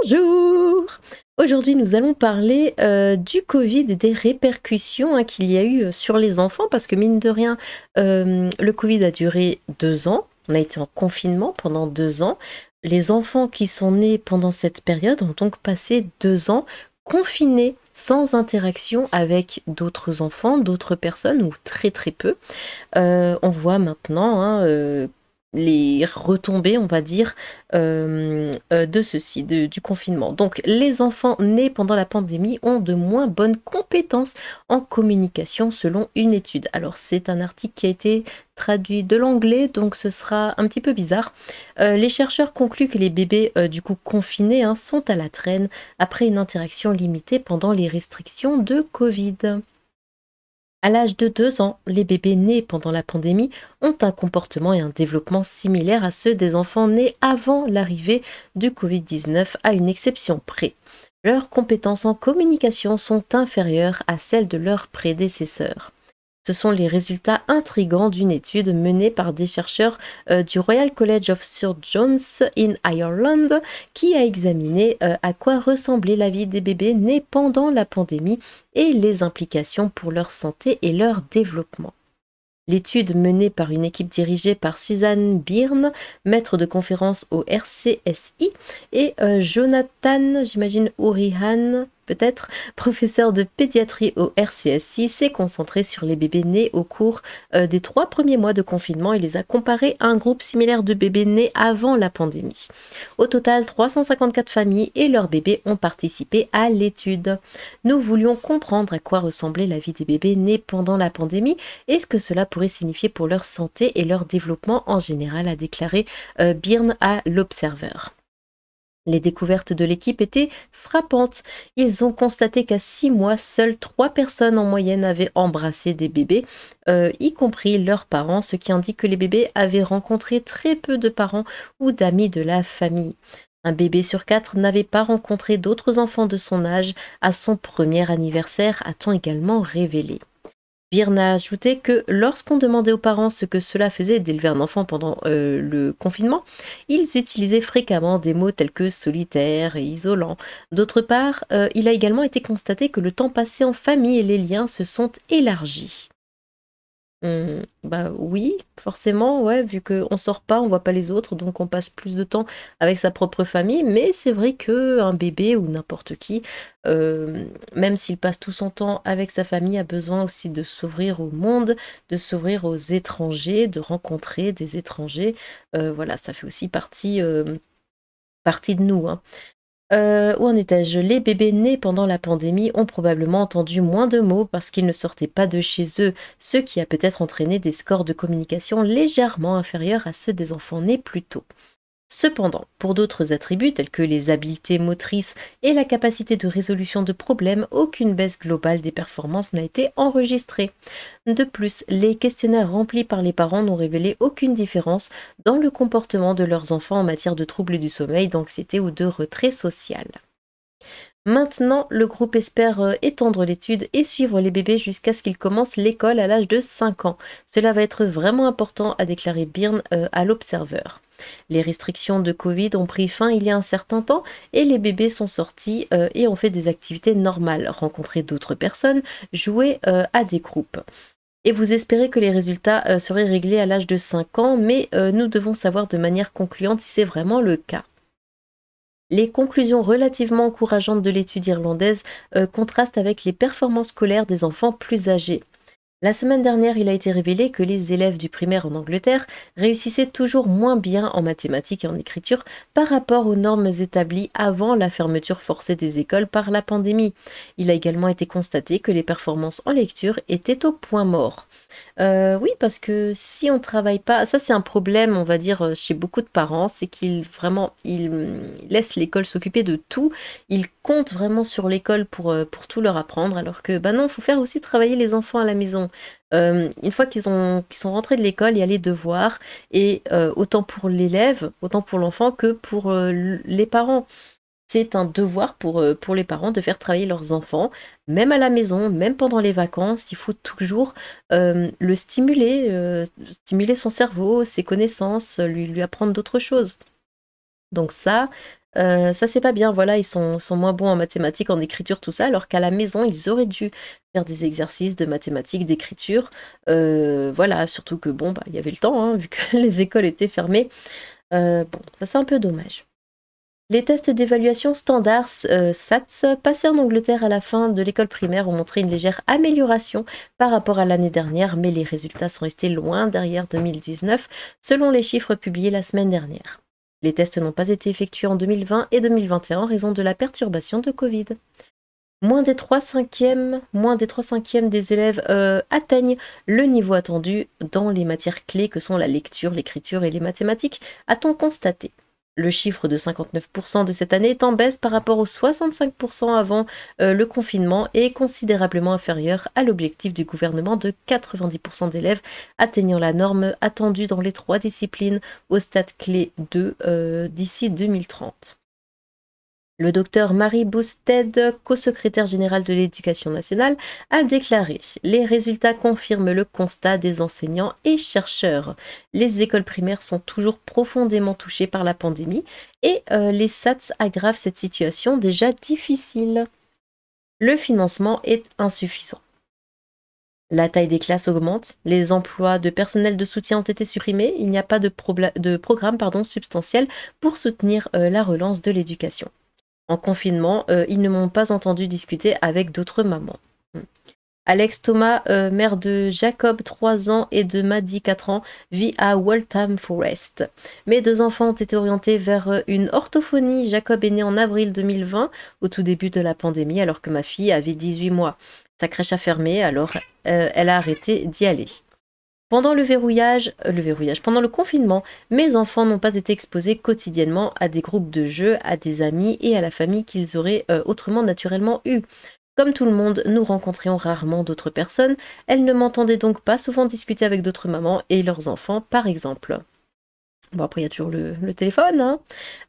Bonjour! Aujourd'hui, nous allons parler du Covid et des répercussions qu'il y a eu sur les enfants, parce que mine de rien, le Covid a duré 2 ans. On a été en confinement pendant 2 ans. Les enfants qui sont nés pendant cette période ont donc passé 2 ans confinés, sans interaction avec d'autres enfants, d'autres personnes, ou très très peu. On voit maintenant les retombées, on va dire, de ceci, du confinement. Donc, les enfants nés pendant la pandémie ont de moins bonnes compétences en communication selon une étude. Alors, c'est un article qui a été traduit de l'anglais, donc ce sera un petit peu bizarre. Les chercheurs concluent que les bébés, du coup confinés, sont à la traîne après une interaction limitée pendant les restrictions de Covid. À l'âge de 2 ans, les bébés nés pendant la pandémie ont un comportement et un développement similaires à ceux des enfants nés avant l'arrivée du Covid-19, à une exception près. Leurs compétences en communication sont inférieures à celles de leurs prédécesseurs. Ce sont les résultats intrigants d'une étude menée par des chercheurs du Royal College of Surgeons in Ireland, qui a examiné à quoi ressemblait la vie des bébés nés pendant la pandémie et les implications pour leur santé et leur développement. L'étude, menée par une équipe dirigée par Suzanne Byrne, maître de conférence au RCSI, et Jonathan, j'imagine Ourihan, peut-être, professeur de pédiatrie au RCSI, s'est concentrée sur les bébés nés au cours des 3 premiers mois de confinement et les a comparés à un groupe similaire de bébés nés avant la pandémie. Au total, 354 familles et leurs bébés ont participé à l'étude. Nous voulions comprendre à quoi ressemblait la vie des bébés nés pendant la pandémie et ce que cela pourrait signifier pour leur santé et leur développement en général, a déclaré Byrne à l'Observer. Les découvertes de l'équipe étaient frappantes. Ils ont constaté qu'à 6 mois, seules 3 personnes en moyenne avaient embrassé des bébés, y compris leurs parents, ce qui indique que les bébés avaient rencontré très peu de parents ou d'amis de la famille. Un bébé sur 4 n'avait pas rencontré d'autres enfants de son âge à son premier anniversaire, a-t-on également révélé. Byrne a ajouté que lorsqu'on demandait aux parents ce que cela faisait d'élever un enfant pendant le confinement, ils utilisaient fréquemment des mots tels que solitaire et isolant. D'autre part, il a également été constaté que le temps passé en famille et les liens se sont élargis. Bah oui, forcément, ouais, vu qu'on sort pas, on voit pas les autres, donc on passe plus de temps avec sa propre famille. Mais c'est vrai qu'un bébé ou n'importe qui, même s'il passe tout son temps avec sa famille, a besoin aussi de s'ouvrir au monde, de s'ouvrir aux étrangers, de rencontrer des étrangers. Voilà, ça fait aussi partie de nous, hein. Où en étais-je? Les bébés nés pendant la pandémie ont probablement entendu moins de mots parce qu'ils ne sortaient pas de chez eux, ce qui a peut-être entraîné des scores de communication légèrement inférieurs à ceux des enfants nés plus tôt. Cependant, pour d'autres attributs tels que les habiletés motrices et la capacité de résolution de problèmes, aucune baisse globale des performances n'a été enregistrée. De plus, les questionnaires remplis par les parents n'ont révélé aucune différence dans le comportement de leurs enfants en matière de troubles du sommeil, d'anxiété ou de retrait social. Maintenant, le groupe espère étendre l'étude et suivre les bébés jusqu'à ce qu'ils commencent l'école à l'âge de 5 ans. Cela va être vraiment important, a déclaré Byrne à l'Observer. Les restrictions de Covid ont pris fin il y a un certain temps et les bébés sont sortis et ont fait des activités normales, rencontré d'autres personnes, joué à des groupes. Et vous espérez que les résultats seraient réglés à l'âge de 5 ans, mais nous devons savoir de manière concluante si c'est vraiment le cas. Les conclusions relativement encourageantes de l'étude irlandaise contrastent avec les performances scolaires des enfants plus âgés. La semaine dernière, il a été révélé que les élèves du primaire en Angleterre réussissaient toujours moins bien en mathématiques et en écriture par rapport aux normes établies avant la fermeture forcée des écoles par la pandémie. Il a également été constaté que les performances en lecture étaient au point mort. Oui, parce que si on travaille pas, ça c'est un problème, on va dire, chez beaucoup de parents, c'est qu'ils vraiment, laissent l'école s'occuper de tout. Ils comptent vraiment sur l'école pour tout leur apprendre, alors que, bah non, faut faire aussi travailler les enfants à la maison. Une fois qu'ils sont rentrés de l'école, il y a les devoirs, et autant pour l'élève, autant pour l'enfant que pour les parents. C'est un devoir pour les parents de faire travailler leurs enfants, même à la maison, même pendant les vacances. Il faut toujours le stimuler, stimuler son cerveau, ses connaissances, lui apprendre d'autres choses. Donc ça, Ça c'est pas bien, voilà, ils sont moins bons en mathématiques, en écriture, tout ça, alors qu'à la maison, ils auraient dû faire des exercices de mathématiques, d'écriture. Voilà, surtout que bon, bah, il y avait le temps, hein, vu que les écoles étaient fermées. Bon, ça c'est un peu dommage. Les tests d'évaluation standards SATS passés en Angleterre à la fin de l'école primaire ont montré une légère amélioration par rapport à l'année dernière, mais les résultats sont restés loin derrière 2019, selon les chiffres publiés la semaine dernière. Les tests n'ont pas été effectués en 2020 et 2021 en raison de la perturbation de Covid. Moins des 3 cinquièmes des élèves atteignent le niveau attendu dans les matières clés que sont la lecture, l'écriture et les mathématiques, a-t-on constaté. Le chiffre de 59% de cette année est en baisse par rapport aux 65% avant le confinement et est considérablement inférieur à l'objectif du gouvernement de 90% d'élèves atteignant la norme attendue dans les 3 disciplines au stade clé 2 d'ici 2030. Le docteur Marie Bousted, co-secrétaire générale de l'Éducation nationale, a déclaré: les résultats confirment le constat des enseignants et chercheurs. Les écoles primaires sont toujours profondément touchées par la pandémie et les SATS aggravent cette situation déjà difficile. Le financement est insuffisant. La taille des classes augmente, les emplois de personnel de soutien ont été supprimés, il n'y a pas de programme substantiel pour soutenir la relance de l'éducation. En confinement, ils ne m'ont pas entendu discuter avec d'autres mamans. Alex Thomas, mère de Jacob, 3 ans, et de Maddie, 4 ans, vit à Waltham Forest. Mes 2 enfants ont été orientés vers une orthophonie. Jacob est né en avril 2020, au tout début de la pandémie, alors que ma fille avait 18 mois. Sa crèche a fermé, alors elle a arrêté d'y aller. Pendant pendant le confinement, mes enfants n'ont pas été exposés quotidiennement à des groupes de jeux, à des amis et à la famille qu'ils auraient autrement naturellement eu. Comme tout le monde, nous rencontrions rarement d'autres personnes, elles ne m'entendaient donc pas souvent discuter avec d'autres mamans et leurs enfants, par exemple. Bon, après, il y a toujours le téléphone, hein.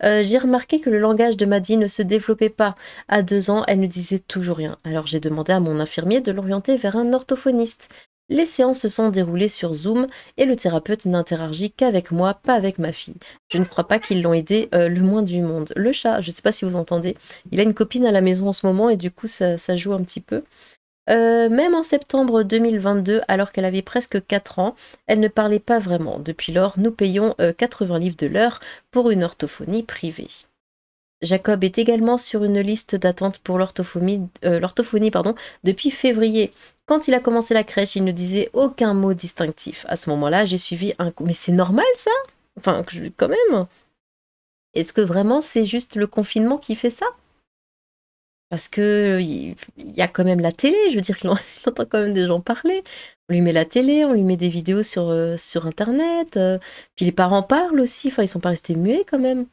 J'ai remarqué que le langage de Maddy ne se développait pas. À 2 ans, elle ne disait toujours rien. Alors j'ai demandé à mon infirmier de l'orienter vers un orthophoniste. Les séances se sont déroulées sur Zoom et le thérapeute n'interagit qu'avec moi, pas avec ma fille. Je ne crois pas qu'ils l'ont aidé le moins du monde. Le chat, je ne sais pas si vous entendez, il a une copine à la maison en ce moment et du coup ça joue un petit peu. Même en septembre 2022, alors qu'elle avait presque 4 ans, elle ne parlait pas vraiment. Depuis lors, nous payons 80 livres de l'heure pour une orthophonie privée. Jacob est également sur une liste d'attente pour l'orthophonie depuis février. Quand il a commencé la crèche, il ne disait aucun mot distinctif. À ce moment-là, j'ai suivi un... Mais c'est normal ça? Enfin, quand même. Est-ce que vraiment c'est juste le confinement qui fait ça? Parce que il y a quand même la télé, je veux dire qu'il entend quand même des gens parler. On lui met la télé, on lui met des vidéos sur internet, puis les parents parlent aussi, enfin ils sont pas restés muets quand même.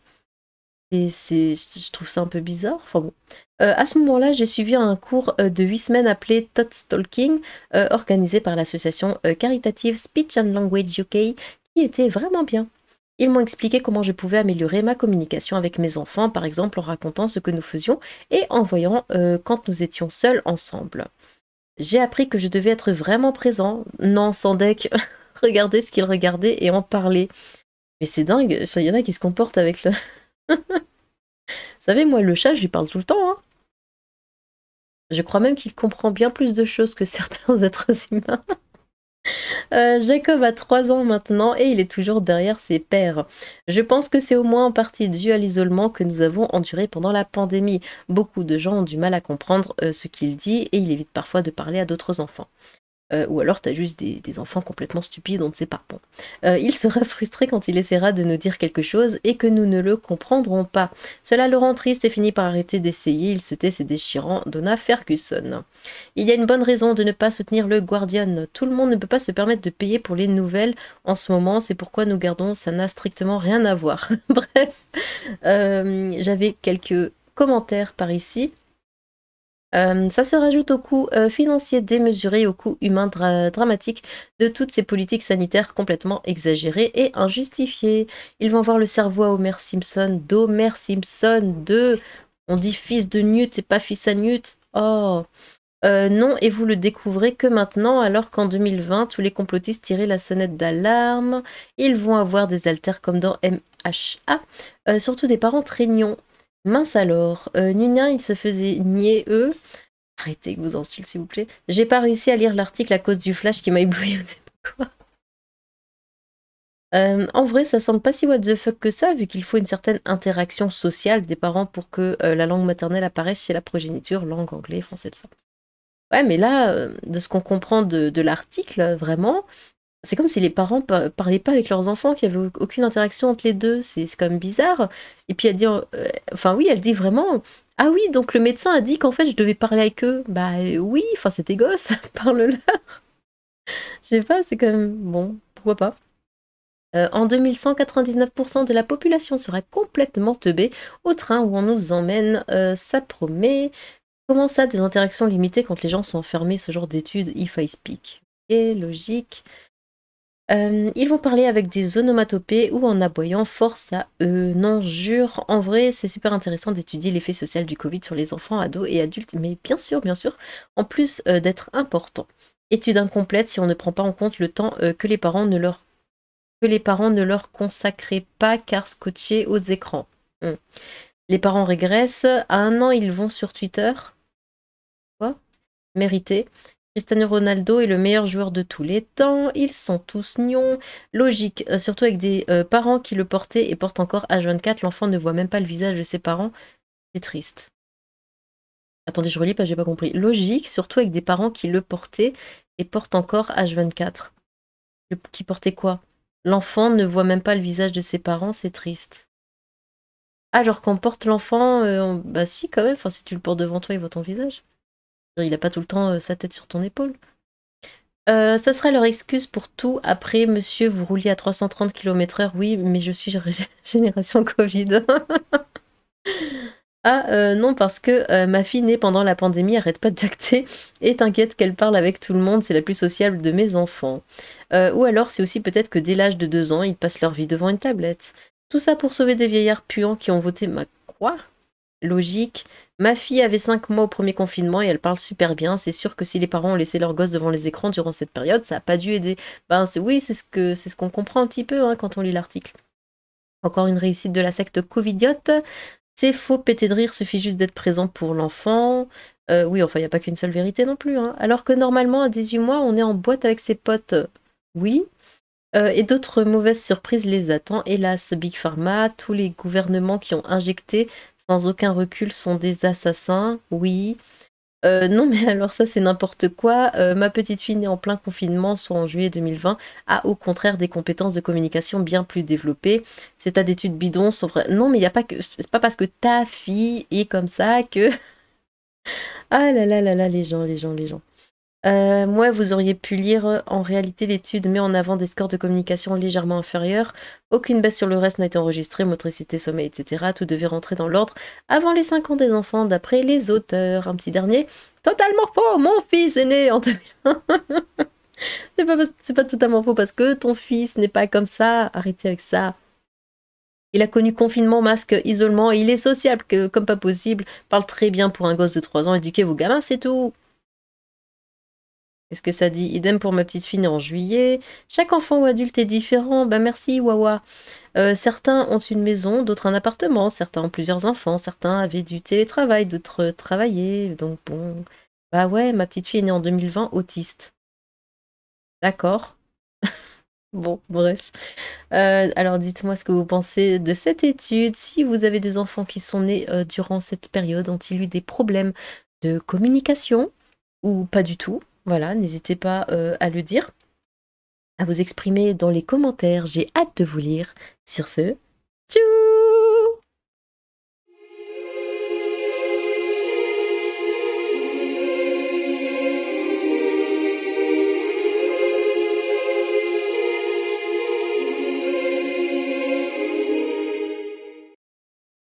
Et je trouve ça un peu bizarre. Enfin bon. À ce moment-là, j'ai suivi un cours de 8 semaines appelé Tots Talking, organisé par l'association caritative Speech and Language UK, qui était vraiment bien. Ils m'ont expliqué comment je pouvais améliorer ma communication avec mes enfants, par exemple en racontant ce que nous faisions et en voyant quand nous étions seuls ensemble. J'ai appris que je devais être vraiment présent, non sans deck, regarder ce qu'ils regardaient et en parler. Mais c'est dingue, enfin, il y en a qui se comportent avec le... Vous savez, moi, le chat, je lui parle tout le temps, hein. Je crois même qu'il comprend bien plus de choses que certains êtres humains. Jacob a 3 ans maintenant et il est toujours derrière ses pères. Je pense que c'est au moins en partie dû à l'isolement que nous avons enduré pendant la pandémie. Beaucoup de gens ont du mal à comprendre ce qu'il dit et il évite parfois de parler à d'autres enfants. Ou alors t'as juste des enfants complètement stupides, on ne sait pas. Bon. Il sera frustré quand il essaiera de nous dire quelque chose et que nous ne le comprendrons pas. Cela le rend triste et finit par arrêter d'essayer. Il se tait, c'est déchirant. Donna Ferguson. Il y a une bonne raison de ne pas soutenir le Guardian. Tout le monde ne peut pas se permettre de payer pour les nouvelles en ce moment. C'est pourquoi nous gardons. Ça n'a strictement rien à voir. Bref, j'avais quelques commentaires par ici. Ça se rajoute au coût financier démesuré, au coût humain dramatique de toutes ces politiques sanitaires complètement exagérées et injustifiées. Ils vont voir le cerveau à Homer Simpson, d'Homer Simpson, on dit fils de Newt, c'est pas fils à Newt. Oh non, et vous le découvrez que maintenant, alors qu'en 2020, tous les complotistes tiraient la sonnette d'alarme. Ils vont avoir des alters comme dans MHA, surtout des parents trégnons. Mince alors, Nunin, il se faisait nier eux. Arrêtez que vous insultez, s'il vous plaît. J'ai pas réussi à lire l'article à cause du flash qui m'a ébloui au début. Quoi. En vrai, ça semble pas si what the fuck que ça, vu qu'il faut une certaine interaction sociale des parents pour que la langue maternelle apparaisse chez la progéniture, langue, anglais, français, tout ça. Ouais, mais là, de ce qu'on comprend de l'article, vraiment, c'est comme si les parents parlaient pas avec leurs enfants, qu'il y avait aucune interaction entre les deux. C'est quand même bizarre. Et puis elle dit, enfin oui, elle dit vraiment, ah oui, donc le médecin a dit qu'en fait je devais parler avec eux. Bah oui, enfin c'est tes gosses, parle-leur. Je sais pas, c'est quand même bon, pourquoi pas. En 2100, 99% de la population sera complètement teubée au train où on nous emmène. Ça promet. Comment ça, des interactions limitées quand les gens sont enfermés, ce genre d'études, if I speak. Et logique. Ils vont parler avec des onomatopées ou en aboyant, force à eux. Non, jure, en vrai, c'est super intéressant d'étudier l'effet social du Covid sur les enfants, ados et adultes, mais bien sûr, en plus d'être important. Étude incomplète si on ne prend pas en compte le temps que les parents ne leur consacraient pas car scotchés aux écrans. Les parents régressent. À 1 an, ils vont sur Twitter. Quoi? Mérité. Cristiano Ronaldo est le meilleur joueur de tous les temps. Ils sont tous gnons. Logique, surtout avec des parents qui le portaient et portent encore H24. L'enfant ne voit même pas le visage de ses parents. C'est triste. Attendez, je relis parce que j'ai pas compris. Logique, surtout avec des parents qui le portaient et portent encore H24. Qui portait quoi? L'enfant ne voit même pas le visage de ses parents, c'est triste. Ah, genre qu'on porte l'enfant, bah si quand même, enfin si tu le portes devant toi, il voit ton visage. Il a pas tout le temps sa tête sur ton épaule. Ça sera leur excuse pour tout. Après, monsieur, vous rouliez à 330 km/h. Oui, mais je suis génération Covid. Ah, non, parce que ma fille née pendant la pandémie arrête pas de jacter et t'inquiète qu'elle parle avec tout le monde, c'est la plus sociable de mes enfants. Ou alors, c'est aussi peut-être que dès l'âge de 2 ans, ils passent leur vie devant une tablette. Tout ça pour sauver des vieillards puants qui ont voté ma quoi? Logique. Ma fille avait 5 mois au premier confinement et elle parle super bien. C'est sûr que si les parents ont laissé leurs gosses devant les écrans durant cette période, ça n'a pas dû aider. Ben oui, c'est ce qu'on comprend un petit peu hein, quand on lit l'article. Encore une réussite de la secte Covidiote. C'est faux, péter de rire, suffit juste d'être présent pour l'enfant. Oui, enfin, il n'y a pas qu'une seule vérité non plus. Hein. Alors que normalement, à 18 mois, on est en boîte avec ses potes. Oui. Et d'autres mauvaises surprises les attendent. Hélas, Big Pharma, tous les gouvernements qui ont injecté sans aucun recul sont des assassins. Oui. Non, mais alors ça, c'est n'importe quoi. Ma petite fille née en plein confinement, soit en juillet 2020, a au contraire des compétences de communication bien plus développées. Ces tas d'études bidons sont vraies. Non, mais il n'y a pas que. C'est pas parce que ta fille est comme ça que. Ah là là là là, les gens, les gens, les gens. Moi, vous auriez pu lire en réalité l'étude met en avant des scores de communication légèrement inférieurs. Aucune baisse sur le reste n'a été enregistrée, motricité, sommeil, etc. Tout devait rentrer dans l'ordre avant les 5 ans des enfants, d'après les auteurs. Un petit dernier. Totalement faux, mon fils est né en 2001. C'est pas totalement faux parce que ton fils n'est pas comme ça. Arrêtez avec ça. Il a connu confinement, masque, isolement et il est sociable comme pas possible. Parle très bien pour un gosse de 3 ans. Éduquez vos gamins, c'est tout. Qu'est-ce que ça dit? Idem pour ma petite fille née en juillet. Chaque enfant ou adulte est différent. Bah merci, Wawa. Certains ont une maison, d'autres un appartement. Certains ont plusieurs enfants. Certains avaient du télétravail, d'autres travaillaient. Donc bon. Bah ouais, ma petite fille est née en 2020, autiste. D'accord. Bon, bref. Alors dites-moi ce que vous pensez de cette étude. Si vous avez des enfants qui sont nés durant cette période, ont-ils eu des problèmes de communication ou pas du tout? Voilà, n'hésitez pas à le dire, à vous exprimer dans les commentaires. J'ai hâte de vous lire. Sur ce, tchou!